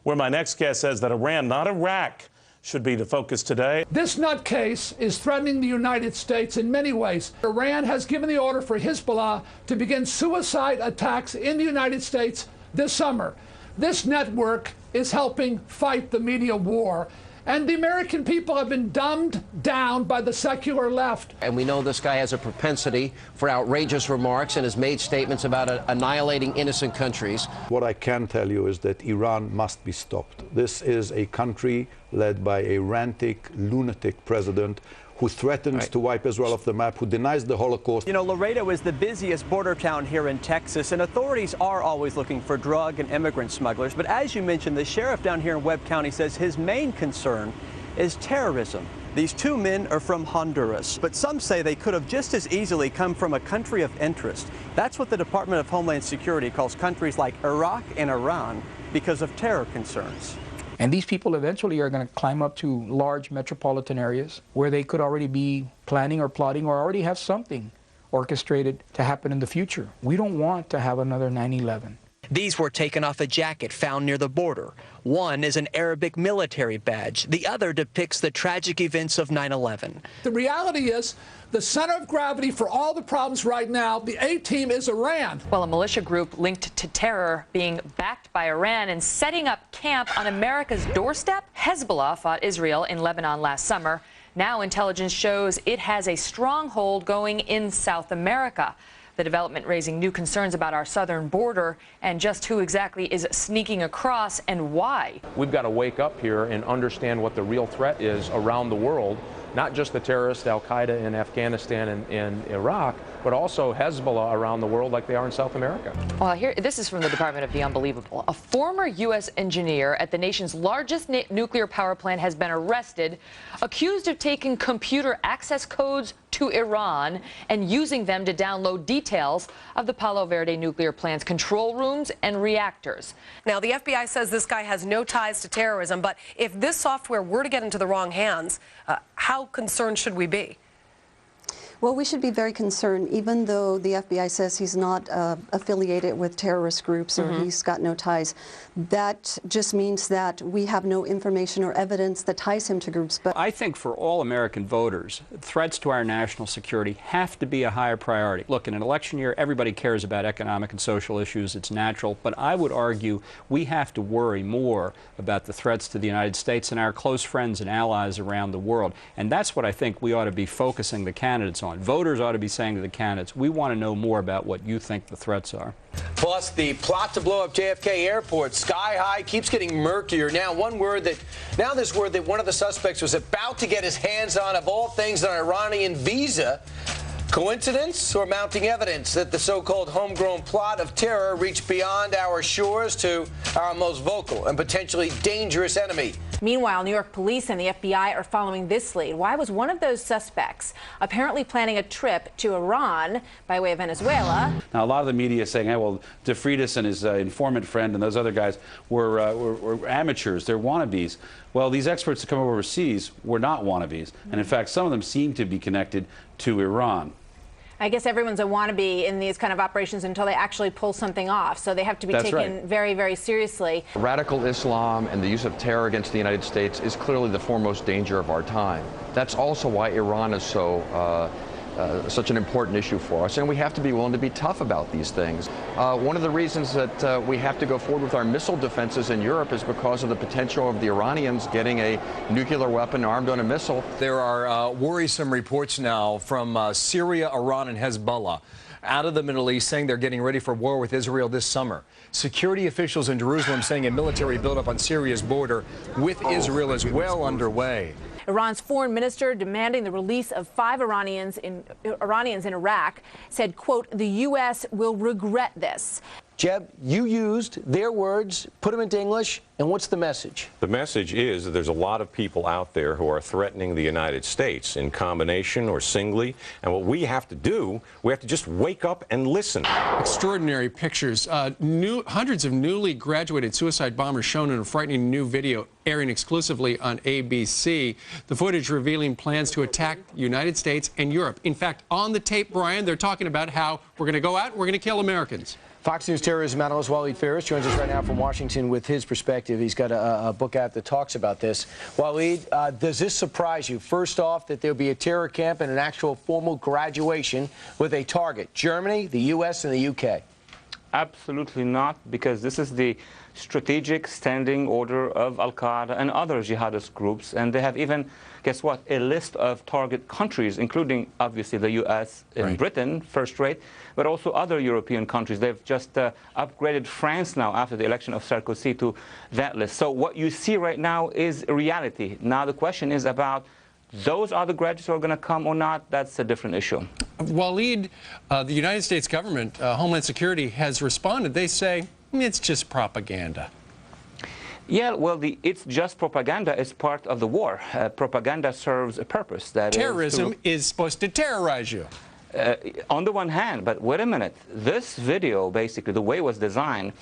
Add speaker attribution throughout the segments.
Speaker 1: Where my next guest says that Iran, not Iraq, should be the focus today.
Speaker 2: This nutcase is threatening the United States in many ways. Iran has given the order for Hezbollah to begin suicide attacks in the United States this summer. This network is helping fight the media war. And the American people have been dumbed down by the secular left.
Speaker 3: And we know this guy has a propensity for outrageous remarks and has made statements about annihilating innocent countries.
Speaker 4: What I can tell you is that Iran must be stopped. This is a country led by a rantic, lunatic president who threatens to wipe Israel off the map, who denies the Holocaust.
Speaker 5: You know, Laredo is the busiest border town here in Texas, and authorities are always looking for drug and immigrant smugglers. But as you mentioned, the sheriff down here in Webb County says his main concern is terrorism. These two men are from Honduras, but some say they could have just as easily come from a country of interest. That's what the Department of Homeland Security calls countries like Iraq and Iran because of terror concerns.
Speaker 6: And these people eventually are going to climb up to large metropolitan areas where they could already be planning or plotting or already have something orchestrated to happen in the future. We don't want to have another 9/11.
Speaker 7: These were taken off a jacket found near the border. One is an Arabic military badge. The other depicts the tragic events of 9/11.
Speaker 2: The reality is, the center of gravity for all the problems right now, the A-team, is Iran.
Speaker 8: Well, a militia group linked to terror being backed by Iran and setting up camp on America's doorstep. Hezbollah fought Israel in Lebanon last summer. Now intelligence shows it has a stronghold going in South America. The development raising new concerns about our southern border and just who exactly is sneaking across and why.
Speaker 9: We've got to wake up here and understand what the real threat is around the world, not just the terrorists, Al-Qaeda in Afghanistan and Iraq, but also Hezbollah around the world like they are in South America.
Speaker 8: Well, this is from the Department of the Unbelievable. A former U.S. engineer at the nation's largest nuclear power plant has been arrested, accused of taking computer access codes to Iran and using them to download details of the Palo Verde nuclear plant's control rooms and reactors.
Speaker 10: Now, the FBI says this guy has no ties to terrorism, but if this software were to get into the wrong hands, how concerned should we be?
Speaker 11: Well, we should be very concerned, even though the FBI says he's not affiliated with terrorist groups or he's got no ties. That just means that we have no information or evidence that ties him to groups. But
Speaker 12: I think for all American voters, threats to our national security have to be a higher priority. Look, in an election year, everybody cares about economic and social issues. It's natural. But I would argue we have to worry more about the threats to the United States and our close friends and allies around the world. And that's what I think we ought to be focusing the candidates on. Voters ought to be saying to the candidates, we want to know more about what you think the threats are.
Speaker 3: Plus, the plot to blow up JFK Airport, sky high, keeps getting murkier. Now, this word that one of the suspects was about to get his hands on, of all things, an Iranian visa. Coincidence or mounting evidence that the so-called homegrown plot of terror reached beyond our shores to our most vocal and potentially dangerous enemy?
Speaker 10: Meanwhile, New York police and the FBI are following this lead. Why was one of those suspects apparently planning a trip to Iran by way of Venezuela?
Speaker 13: Now, a lot of the media is saying, hey, well, DeFreitas and his informant friend and those other guys were amateurs. They're wannabes. Well, these experts that come overseas were not wannabes. And in fact, some of them seem to be connected to Iran.
Speaker 10: I guess everyone's a wannabe in these kind of operations until they actually pull something off. So they have to be taken very, very seriously.
Speaker 9: Radical Islam and the use of terror against the United States is clearly the foremost danger of our time. That's also why Iran is such an important issue for us, and we have to be willing to be tough about these things. One of the reasons that we have to go forward with our missile defenses in Europe is because of the potential of the Iranians getting a nuclear weapon armed on a missile.
Speaker 14: There are worrisome reports now from Syria, Iran, and Hezbollah out of the Middle East saying they're getting ready for war with Israel this summer. Security officials in Jerusalem saying a military buildup on Syria's border with Israel is well underway.
Speaker 10: Iran's foreign minister demanding the release of 5 Iranians in Iraq said, quote, the U.S. will regret this.
Speaker 3: Jeb, you used their words, put them into English, and what's the message?
Speaker 15: The message is that there's a lot of people out there who are threatening the United States in combination or singly, and what we have to do, we have to just wake up and listen.
Speaker 16: Extraordinary pictures. Hundreds of newly graduated suicide bombers shown in a frightening new video airing exclusively on ABC. The footage revealing plans to attack the United States and Europe. In fact, on the tape, Brian, they're talking about how we're going to go out and we're going to kill Americans.
Speaker 3: Fox News terrorism analyst Waleed Ferris joins us right now from Washington with his perspective. He's got a book out that talks about this. Waleed, does this surprise you? First off, that there'll be a terror camp and an actual formal graduation with a target, Germany, the U.S., and the U.K.?
Speaker 17: Absolutely not, because this is the strategic standing order of Al-Qaeda and other jihadist groups, and they have even, guess what, a list of target countries, including obviously the U.S. and Britain, first rate, but also other European countries. They've just upgraded France now after the election of Sarkozy to that list. So what you see right now is reality. Now the question is about those other graduates who are going to come or not. That's a different issue.
Speaker 16: Waleed, the United States government, Homeland Security, has responded. They say it's just propaganda.
Speaker 17: Yeah, well, it's just propaganda is part of the war. Propaganda serves a purpose. That
Speaker 16: terrorism is supposed to terrorize you.
Speaker 17: On the one hand, but wait a minute. This video, basically, the way it was designed,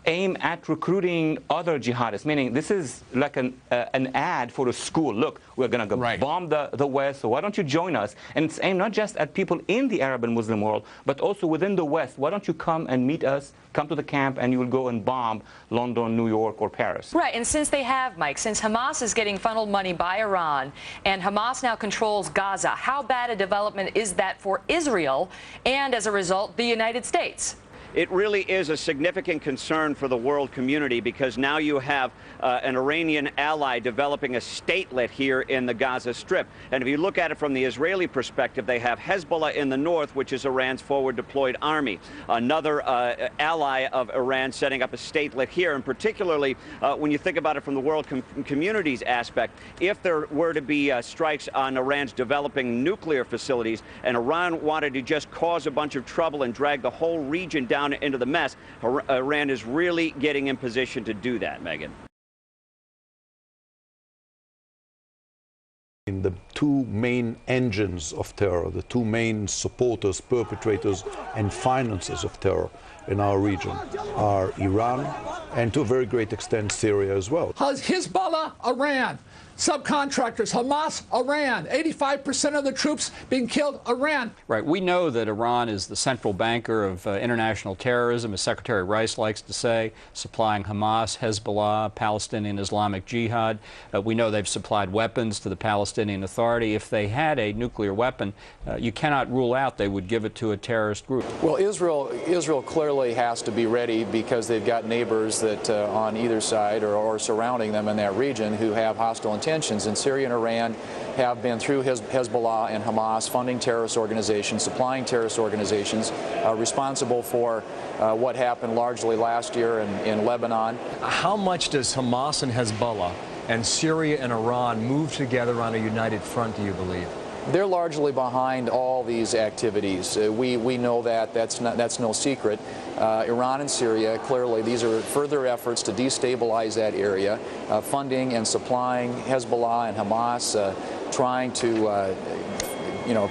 Speaker 17: aim at recruiting other jihadists, meaning this is like an ad for a school. Look, we're going to go bomb the West, so why don't you join us? And it's aimed not just at people in the Arab and Muslim world, but also within the West. Why don't you come and meet us, come to the camp, and you will go and bomb London, New York, or Paris?
Speaker 8: Right, and since they have, Mike, since Hamas is getting funneled money by Iran, and Hamas now controls Gaza, how bad a development is that for Israel, and as a result, the United States?
Speaker 18: It really is a significant concern for the world community, because now you have an Iranian ally developing a statelet here in the Gaza Strip. And if you look at it from the Israeli perspective, they have Hezbollah in the north, which is Iran's forward deployed army. Another ally of Iran setting up a statelet here. And particularly when you think about it from the world community's aspect, if there were to be strikes on Iran's developing nuclear facilities, and Iran wanted to just cause a bunch of trouble and drag the whole region down into the mess, Iran is really getting in position to do that, Megan.
Speaker 4: In the two main engines of terror, the two main supporters, perpetrators, and financiers of terror in our region are Iran and, to a very great extent, Syria as well.
Speaker 2: Hezbollah, Iran. Subcontractors, Hamas, Iran. 85% of the troops being killed, Iran.
Speaker 12: Right. We know that Iran is the central banker of international terrorism, as Secretary Rice likes to say, supplying Hamas, Hezbollah, Palestinian Islamic Jihad. We know they've supplied weapons to the Palestinian Authority. If they had a nuclear weapon, you cannot rule out they would give it to a terrorist group.
Speaker 19: Well, Israel clearly has to be ready, because they've got neighbors that on either side or surrounding them in that region who have hostile intentions. And Syria and Iran have been, through Hezbollah and Hamas, funding terrorist organizations, supplying terrorist organizations, responsible for what happened largely last year in Lebanon.
Speaker 14: How much does Hamas and Hezbollah and Syria and Iran move together on a united front, do you believe?
Speaker 19: They're largely behind all these activities. We know that. That's no secret. Iran and Syria, clearly, these are further efforts to destabilize that area, funding and supplying Hezbollah and Hamas, trying to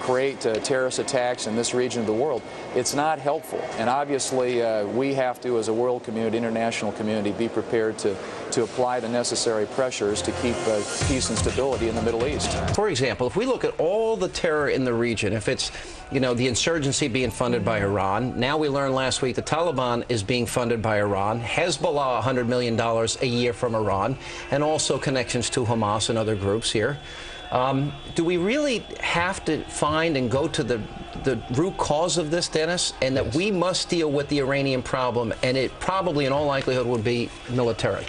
Speaker 19: create terrorist attacks in this region of the world. It's not helpful. And obviously, we have to, as a world community, international community, be prepared to apply the necessary pressures to keep peace and stability in the Middle East.
Speaker 20: For example, if we look at all the terror in the region, if it's, the insurgency being funded by Iran, now we learned last week the Taliban is being funded by Iran, Hezbollah $100 million a year from Iran, and also connections to Hamas and other groups here. Do we really have to find and go to the root cause of this, Dennis, and that we must deal with the Iranian problem, and it probably in all likelihood would be military?